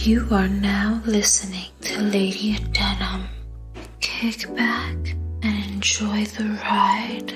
You are now listening to Lady Denim. Kick back and enjoy the ride.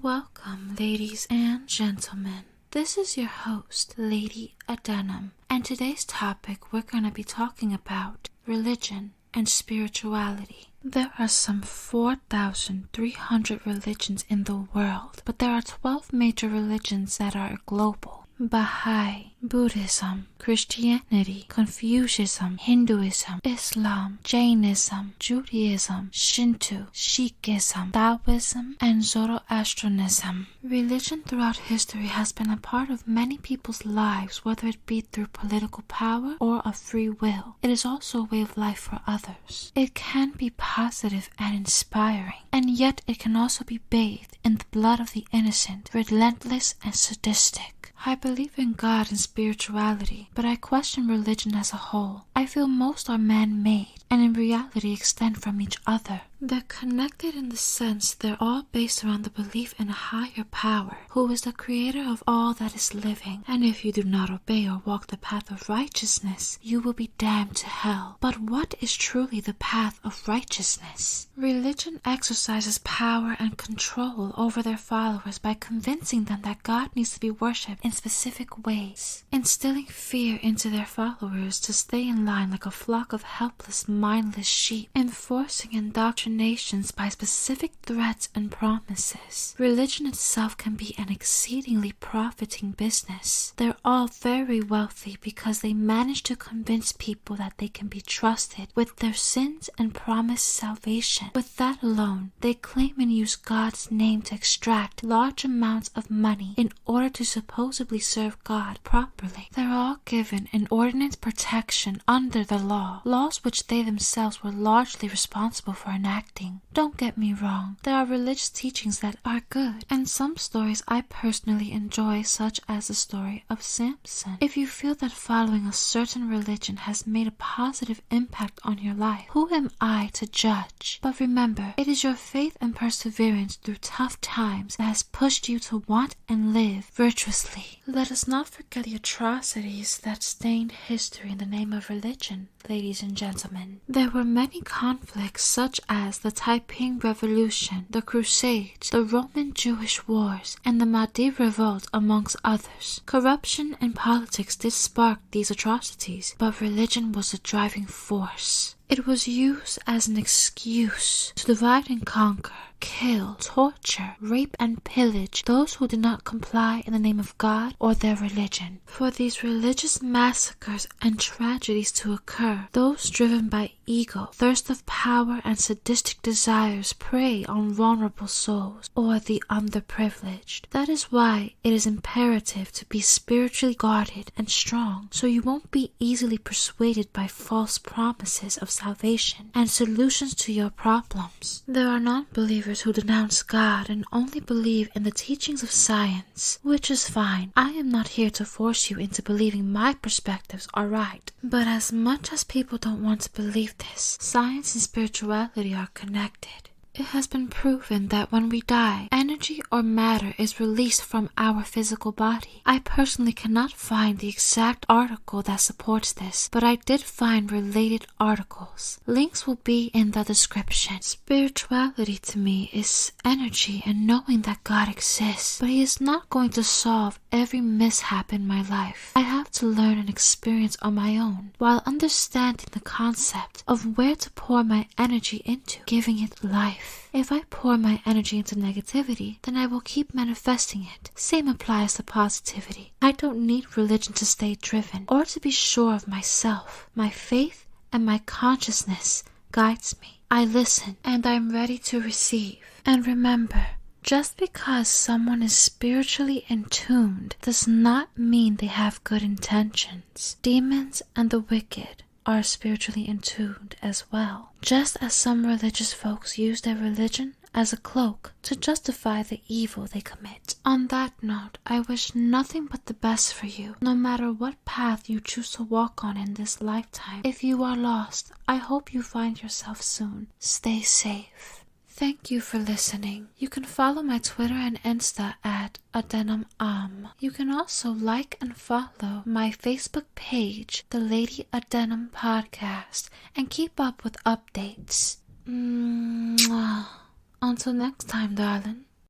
Welcome, ladies and gentlemen. This is your host, Lady Adenum, and today's topic we're going to be talking about religion and spirituality. There are some 4,300 religions in the world, but there are 12 major religions that are global. Baha'i, Buddhism, Christianity, Confucianism, Hinduism, Islam, Jainism, Judaism, Shinto, Sikhism, Taoism, and Zoroastrianism. Religion throughout history has been a part of many people's lives, whether it be through political power or of free will. It is also a way of life for others. It can be positive and inspiring, and yet it can also be bathed in the blood of the innocent, relentless and sadistic. I believe in God and spirituality, but I question religion as a whole. I feel most are man-made, and in reality extend from each other. They're connected in the sense they're all based around the belief in a higher power, who is the creator of all that is living. And if you do not obey or walk the path of righteousness, you will be damned to hell. But what is truly the path of righteousness? Religion exercises power and control over their followers by convincing them that God needs to be worshipped in specific ways, instilling fear into their followers to stay in line like a flock of helpless, mindless sheep, enforcing indoctrination by specific threats and promises. Religion itself can be an exceedingly profiting business. They're all very wealthy because they manage to convince people that they can be trusted with their sins and promise salvation. With that alone, they claim and use God's name to extract large amounts of money in order to supposedly serve God properly. They're all given an ordinance protection under the law, laws which they themselves were largely responsible for enacting. Don't get me wrong, there are religious teachings that are good, and some stories I personally enjoy, such as the story of Samson. If you feel that following a certain religion has made a positive impact on your life, who am I to judge? But remember, it is your faith and perseverance through tough times that has pushed you to want and live virtuously. Let us not forget the atrocities that stained history in the name of religion, ladies and gentlemen. There were many conflicts such as the Taiping Revolution, the Crusades, the Roman-Jewish Wars, and the Mahdi Revolt, amongst others. Corruption and politics did spark these atrocities, but religion was the driving force. It was used as an excuse to divide and conquer, kill, torture, rape, and pillage those who did not comply in the name of God or their religion. For these religious massacres and tragedies to occur, those driven by ego, thirst of power, and sadistic desires prey on vulnerable souls or the underprivileged. That is why it is imperative to be spiritually guarded and strong, so you won't be easily persuaded by false promises of salvation and solutions to your problems. There are non-believers who denounce God and only believe in the teachings of science, which is fine. I am not here to force you into believing my perspectives are right. But as much as people don't want to believe this, science and spirituality are connected. It has been proven that when we die, energy or matter is released from our physical body. I personally cannot find the exact article that supports this, but I did find related articles. Links will be in the description. Spirituality to me is energy and knowing that God exists, but He is not going to solve every mishap in my life. I have to learn and experience on my own, while understanding the concept of where to pour my energy into, giving it life. If I pour my energy into negativity, then I will keep manifesting it. Same applies to positivity. I don't need religion to stay driven or to be sure of myself. My faith and my consciousness guides me. I listen and I'm ready to receive. And remember, just because someone is spiritually entombed does not mean they have good intentions. Demons and the wicked are spiritually entombed as well. Just as some religious folks use their religion as a cloak to justify the evil they commit. On that note, I wish nothing but the best for you, no matter what path you choose to walk on in this lifetime. If you are lost, I hope you find yourself soon. Stay safe. Thank you for listening. You can follow my Twitter and Insta at Adenum. You can also like and follow my Facebook page, The Lady Adenum Podcast, and keep up with updates. Until next time, darling.